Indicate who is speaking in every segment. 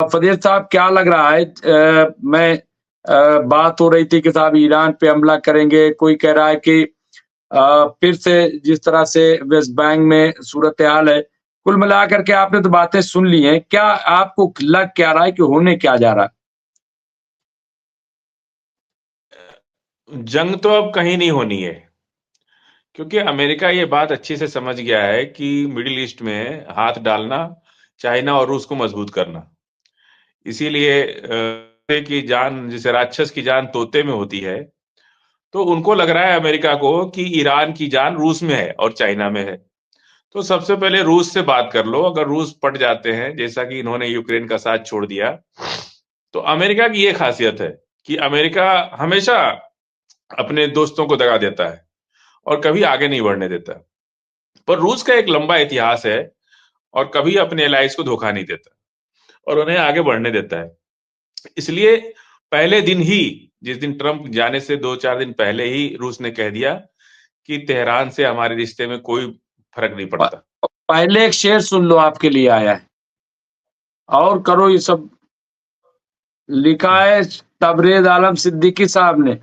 Speaker 1: फजील साहब क्या लग रहा है? बात हो रही थी कि साहब ईरान पे हमला करेंगे, कोई कह रहा है कि फिर से जिस तरह से वेस्ट बैंक में सूरत हाल है, कुल मिलाकर के आपने तो बातें सुन ली हैं, क्या आपको लग क्या रहा है कि होने क्या जा रहा है?
Speaker 2: जंग तो अब कहीं नहीं होनी है, क्योंकि अमेरिका ये बात अच्छे से समझ गया है कि मिडिल ईस्ट में हाथ डालना चाइना और रूस को मजबूत करना। इसीलिए की जान, जैसे राक्षस की जान तोते में होती है, तो उनको लग रहा है अमेरिका को कि ईरान की जान रूस में है और चाइना में है। तो सबसे पहले रूस से बात कर लो। अगर रूस पट जाते हैं, जैसा कि इन्होंने यूक्रेन का साथ छोड़ दिया, तो अमेरिका की ये खासियत है कि अमेरिका हमेशा अपने दोस्तों को दगा देता है और कभी आगे नहीं बढ़ने देता। पर रूस का एक लंबा इतिहास है और कभी अपने एलाइज को धोखा नहीं देता और उन्हें आगे बढ़ने देता है। इसलिए पहले दिन ही, जिस दिन ट्रंप जाने से 2-4 दिन पहले ही रूस ने कह दिया कि तेहरान से हमारे रिश्ते में कोई फर्क नहीं पड़ता।
Speaker 1: पहले एक शेर सुन लो, आपके लिए आया है, और करो ये सब। लिखा है तबरेज आलम सिद्दीकी साहब ने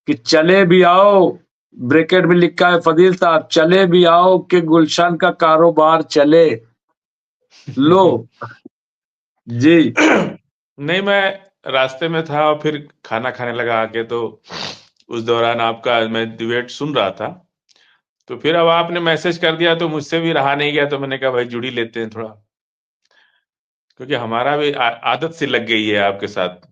Speaker 1: कि चले भी आओ, ब्रैकेट में लिखा है फजील साहब, चले भी आओ कि गुलशन का कारोबार चले। लो जी।
Speaker 2: नहीं, मैं रास्ते में था और फिर खाना खाने लगा आके, तो उस दौरान आपका मैं डिबेट सुन रहा था। तो फिर अब आपने मैसेज कर दिया तो मुझसे भी रहा नहीं गया, तो मैंने कहा भाई जुड़ ही लेते हैं थोड़ा, क्योंकि हमारा भी आदत सी लग गई है आपके साथ।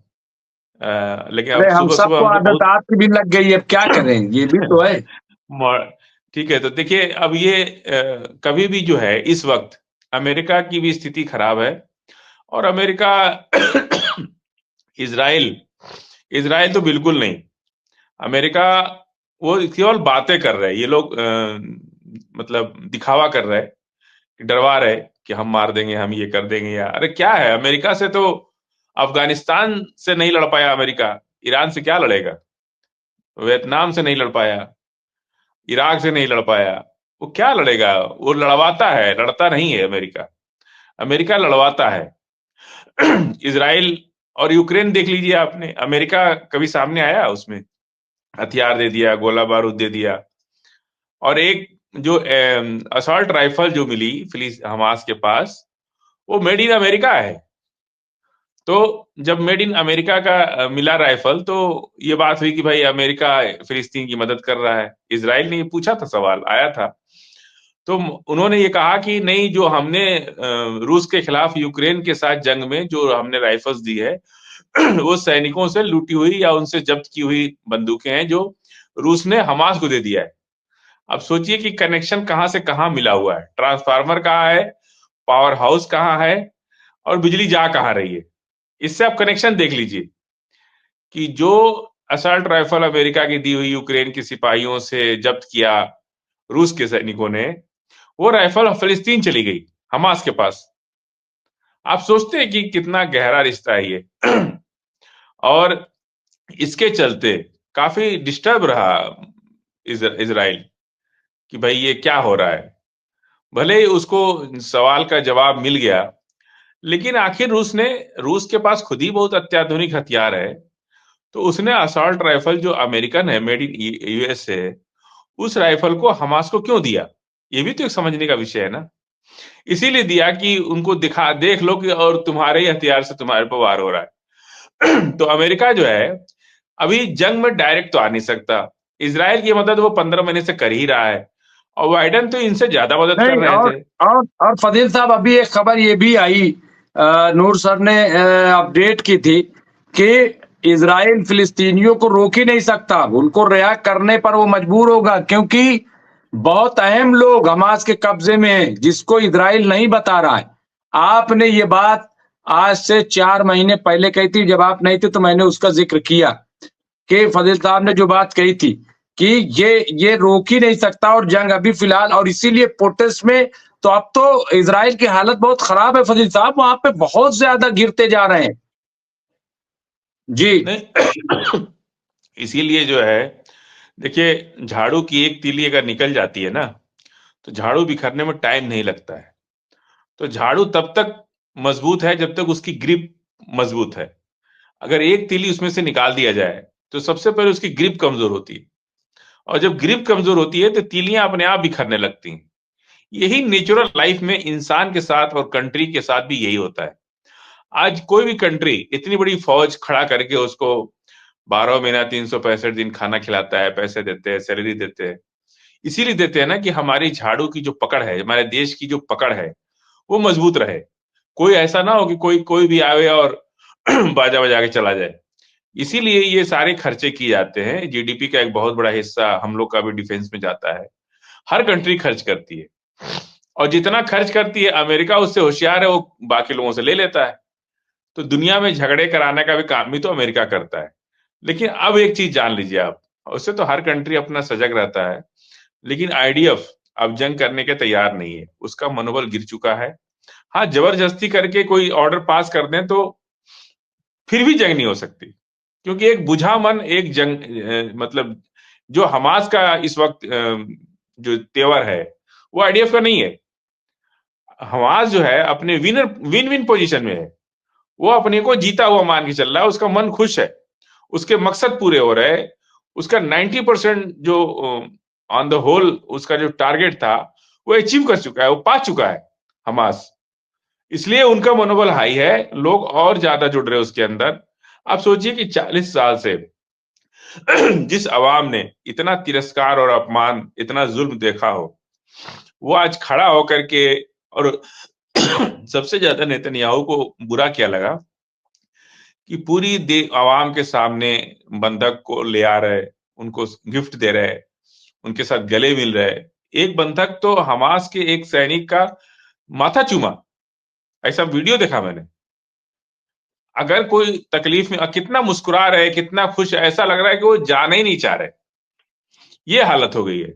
Speaker 2: लेकिन अब
Speaker 1: अरे हम
Speaker 2: सुबह सुबह
Speaker 1: सबको
Speaker 2: हमको
Speaker 1: आदत
Speaker 2: बहुत
Speaker 1: आपकी भी लग गई है, अब क्या करें, ये भी तो है।
Speaker 2: ठीक है। तो देखिए, अब ये कभी भी जो है, इस वक्त अमेरिका की भी स्थिति खराब है और अमेरिका इजराइल इजराइल तो बिल्कुल नहीं। अमेरिका वो केवल बातें कर रहे हैं, ये लोग मतलब दिखावा कर रहे हैं, डरवा रहे कि हम मार देंगे, हम ये कर देंगे। या अरे क्या है, अमेरिका से तो अफगानिस्तान से नहीं लड़ पाया अमेरिका, ईरान से क्या लड़ेगा? वियतनाम से नहीं लड़ पाया, इराक से नहीं लड़ पाया, वो क्या लड़ेगा? वो लड़वाता है, लड़ता नहीं है अमेरिका। अमेरिका लड़वाता है। इसराइल और यूक्रेन देख लीजिए आपने, अमेरिका कभी सामने आया उसमें? हथियार दे दिया, गोला बारूद दे दिया। और एक जो असॉल्ट राइफल जो मिली हमास के पास, वो मेड इन अमेरिका है। तो जब मेड इन अमेरिका का मिला राइफल, तो ये बात हुई कि भाई अमेरिका फिलिस्तीन की मदद कर रहा है। इजराइल ने ये पूछा था, सवाल आया था, तो उन्होंने ये कहा कि नहीं, जो हमने रूस के खिलाफ यूक्रेन के साथ जंग में जो हमने राइफल्स दी है, वो सैनिकों से लूटी हुई या उनसे जब्त की हुई बंदूकें हैं जो रूस ने हमास को दे दिया है। अब सोचिए कि कनेक्शन कहां से कहां मिला हुआ है, ट्रांसफार्मर कहाँ है, पावर हाउस कहाँ है, और बिजली जा कहां रही है। इससे आप कनेक्शन देख लीजिए कि जो असल्ट राइफल अमेरिका की दी हुई यूक्रेन के सिपाहियों से जब्त किया रूस के सैनिकों ने, वो राइफल फिलिस्तीन चली गई, हमास के पास। आप सोचते हैं कि कितना गहरा रिश्ता है ये। और इसके चलते काफी डिस्टर्ब रहा इजराइल कि भाई ये क्या हो रहा है। भले ही उसको सवाल का जवाब मिल गया, लेकिन आखिर रूस के पास खुद ही बहुत अत्याधुनिक हथियार है, तो उसने असॉल्ट राइफल जो अमेरिकन है, मेड इन यूएस है, उस राइफल को हमास को क्यों दिया? ये भी तो एक समझने का विषय है ना। इसीलिए दिया कि उनको देख लो कि और तुम्हारे ही हथियार से तुम्हारे पर वार हो रहा है। तो अमेरिका जो है, अभी जंग में डायरेक्ट तो आ नहीं सकता। इसराइल की मदद वो 15 महीने से कर ही रहा है, और बाइडन तो इनसे ज्यादा मदद कर
Speaker 1: नहीं,
Speaker 2: रहे थे।
Speaker 1: और फजील साहब, अभी एक खबर ये भी आई, नूर सर ने अपडेट की थी कि इजराइल फिलिस्तीनियों को रोक ही नहीं सकता, उनको रिहा करने पर वो मजबूर होगा, क्योंकि बहुत अहम लोग हमास के कब्जे में हैं, जिसको इजराइल नहीं बता रहा है। आपने ये बात आज से 4 महीने पहले कही थी, जब आप नहीं थे तो मैंने उसका जिक्र किया कि फजील साहब ने जो बात कही थी कि ये रोक ही नहीं सकता, और जंग अभी फिलहाल, और इसीलिए प्रोटेस्ट में तो अब तो इजराइल की हालत बहुत खराब है फजील साहब, वहां पे बहुत ज्यादा गिरते जा रहे हैं जी।
Speaker 2: नहीं। इसीलिए जो है, देखिए, झाड़ू की एक तीली अगर निकल जाती है ना, तो झाड़ू बिखरने में टाइम नहीं लगता है। तो झाड़ू तब तक मजबूत है जब तक उसकी ग्रिप मजबूत है। अगर एक तीली उसमें से निकाल दिया जाए तो सबसे पहले उसकी ग्रिप कमजोर होती है, और जब ग्रिप कमजोर होती है तो तीलियां अपने आप बिखरने लगती हैं। यही नेचुरल लाइफ में इंसान के साथ और कंट्री के साथ भी यही होता है। आज कोई भी कंट्री इतनी बड़ी फौज खड़ा करके उसको 12 महीना 365 दिन खाना खिलाता है, पैसे देते हैं, सैलरी देते हैं। इसीलिए देते हैं ना कि हमारी झाड़ू की जो पकड़ है, हमारे देश की जो पकड़ है, वो मजबूत रहे। कोई ऐसा ना हो कि कोई कोई भी आवे और बाजा बजा के चला जाए। इसीलिए ये सारे खर्चे किए जाते हैं। जीडीपी का एक बहुत बड़ा हिस्सा हम लोग का भी डिफेंस में जाता है। हर कंट्री खर्च करती है, और जितना खर्च करती है अमेरिका उससे होशियार है, वो बाकी लोगों से ले लेता है। तो दुनिया में झगड़े कराने का भी काम भी तो अमेरिका करता है। लेकिन अब एक चीज जान लीजिए आप, उससे तो हर कंट्री अपना सजग रहता है, लेकिन आईडीएफ अब जंग करने के तैयार नहीं है। उसका मनोबल गिर चुका है। हाँ, जबरदस्ती करके कोई ऑर्डर पास कर दें तो फिर भी जंग नहीं हो सकती, क्योंकि एक बुझा मन एक जंग मतलब जो हमास का इस वक्त जो तेवर है वो आईडीएफ का नहीं है। हमास जो है अपने विन विन पोजीशन में है। वो अपने को जीता हुआ मान के चल रहा है, उसका मन खुश है, उसके मकसद पूरे हो रहे हैं। उसका 90% जो ऑन द होल उसका जो टारगेट था वो अचीव कर चुका है, वो पा चुका है हमास। इसलिए उनका मनोबल हाई है, लोग और ज्यादा जुड़ रहे हैं उसके अंदर। आप सोचिए कि 40 साल से जिस अवाम ने इतना तिरस्कार और अपमान, इतना जुल्म देखा हो, वो आज खड़ा होकर के, और सबसे ज्यादा नेतन्याहू को बुरा क्या लगा कि पूरी आवाम के सामने बंधक को ले आ रहे, उनको गिफ्ट दे रहे, उनके साथ गले मिल रहे। एक बंधक तो हमास के एक सैनिक का माथा चूमा, ऐसा वीडियो देखा मैंने। अगर कोई तकलीफ में कितना मुस्कुरा रहे, कितना खुश है, ऐसा लग रहा है कि वो जाना ही नहीं चाह रहे। ये हालत हो गई है।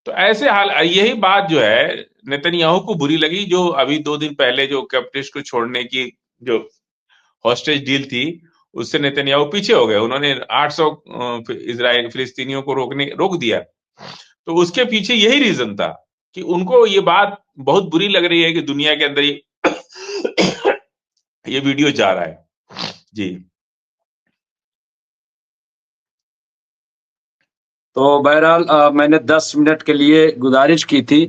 Speaker 2: तो ऐसे हाल, यही बात जो है नेतन्याहू को बुरी लगी, जो अभी 2 दिन पहले जो कैप्टिव्स को छोड़ने की जो हॉस्टेज डील थी, उससे नेतन्याहू पीछे हो गए। उन्होंने 800 इजराइल फिलिस्तीनियों को रोक दिया। तो उसके पीछे यही रीजन था कि उनको ये बात बहुत बुरी लग रही है कि दुनिया के अंदर ये वीडियो जा रहा है। जी।
Speaker 1: तो बहरहाल मैंने 10 मिनट के लिए गुजारिश की थी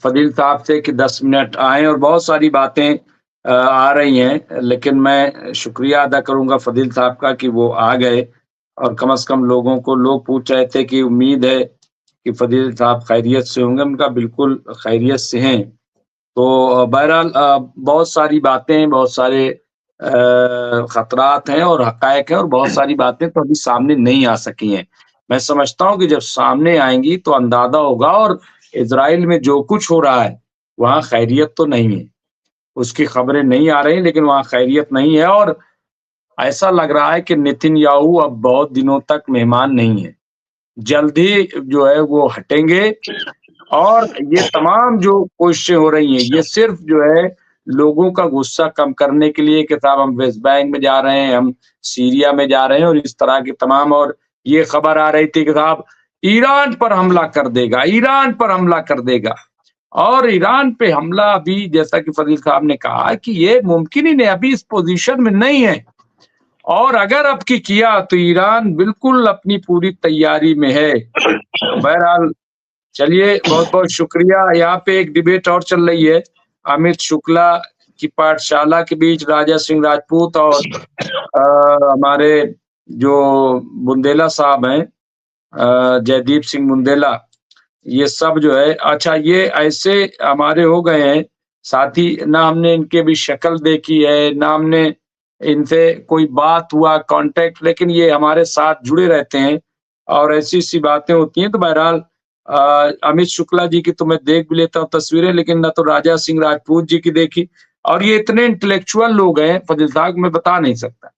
Speaker 1: फजील साहब से कि 10 मिनट आएं, और बहुत सारी बातें आ रही हैं, लेकिन मैं शुक्रिया अदा करूंगा फजील साहब का कि वो आ गए, और कम से कम लोगों को, लोग पूछ रहे थे कि उम्मीद है कि फजील साहब खैरियत से होंगे। उनका बिल्कुल खैरियत से हैं। तो बहरहाल बहुत सारी बातें, बहुत सारे खतरात हैं और हकायक हैं, और बहुत सारी बातें तो अभी सामने नहीं आ सकी हैं। मैं समझता हूँ कि जब सामने आएंगी तो अंदाजा होगा, और इजराइल में जो कुछ हो रहा है वहाँ खैरियत तो नहीं है। उसकी खबरें नहीं आ रही, लेकिन वहाँ खैरियत नहीं है, और ऐसा लग रहा है कि नेतन्याहू अब बहुत दिनों तक मेहमान नहीं है। जल्द ही जो है वो हटेंगे, और ये तमाम जो कोशिशें हो रही हैं, ये सिर्फ जो है लोगों का गुस्सा कम करने के लिए कि साहब हम वेस्ट बैंक में जा रहे हैं, हम सीरिया में जा रहे हैं, और इस तरह की तमाम। और ये खबर आ रही थी कि साहब ईरान पर हमला कर देगा, ईरान पर हमला कर देगा। और ईरान पे हमला अभी, जैसा कि फजील साहब ने कहा, कि ये मुमकिन ही नहीं, अभी इस पोजीशन में नहीं है। और अगर अब की किया तो ईरान बिल्कुल अपनी पूरी तैयारी में है। तो बहरहाल चलिए, बहुत बहुत शुक्रिया। यहाँ पे एक डिबेट और चल रही है अमित शुक्ला की पाठशाला के बीच, राजा सिंह राजपूत और हमारे जो बुंदेला साहब हैं, जयदीप सिंह बुंदेला, ये सब जो है, अच्छा ये ऐसे हमारे हो गए हैं साथी, ना हमने इनके भी शक्ल देखी है, ना हमने इनसे कोई बात हुआ कांटेक्ट, लेकिन ये हमारे साथ जुड़े रहते हैं और ऐसी सी बातें होती हैं। तो बहरहाल अमित शुक्ला जी की तो मैं देख भी लेता हूँ तस्वीरें, लेकिन ना तो राजा सिंह राजपूत जी की देखी। और ये इतने इंटेलेक्चुअल लोग हैं फजील साहब, मैं बता नहीं सकता।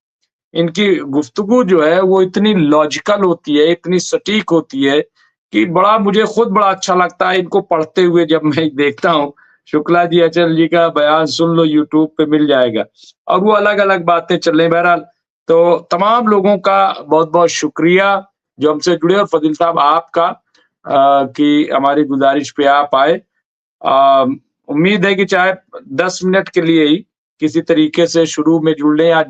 Speaker 1: इनकी गुफ्तगू जो है वो इतनी लॉजिकल होती है, इतनी सटीक होती है कि बड़ा, मुझे खुद बड़ा अच्छा लगता है इनको पढ़ते हुए जब मैं देखता हूँ। शुक्ला जी, अचल जी का बयान सुन लो, यूट्यूब पे मिल जाएगा, और वो अलग अलग बातें चल रही। बहरहाल तो तमाम लोगों का बहुत बहुत शुक्रिया जो हमसे जुड़े, और फजील साहब आपका कि हमारी गुजारिश पे आप आए। उम्मीद है कि चाहे 10 मिनट के लिए ही किसी तरीके से शुरू में जुड़ लें, या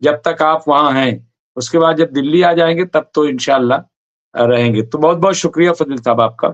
Speaker 1: जब तक आप वहाँ हैं। उसके बाद जब दिल्ली आ जाएंगे तब तो इंशाल्लाह रहेंगे। तो बहुत बहुत शुक्रिया फजील साहब आपका।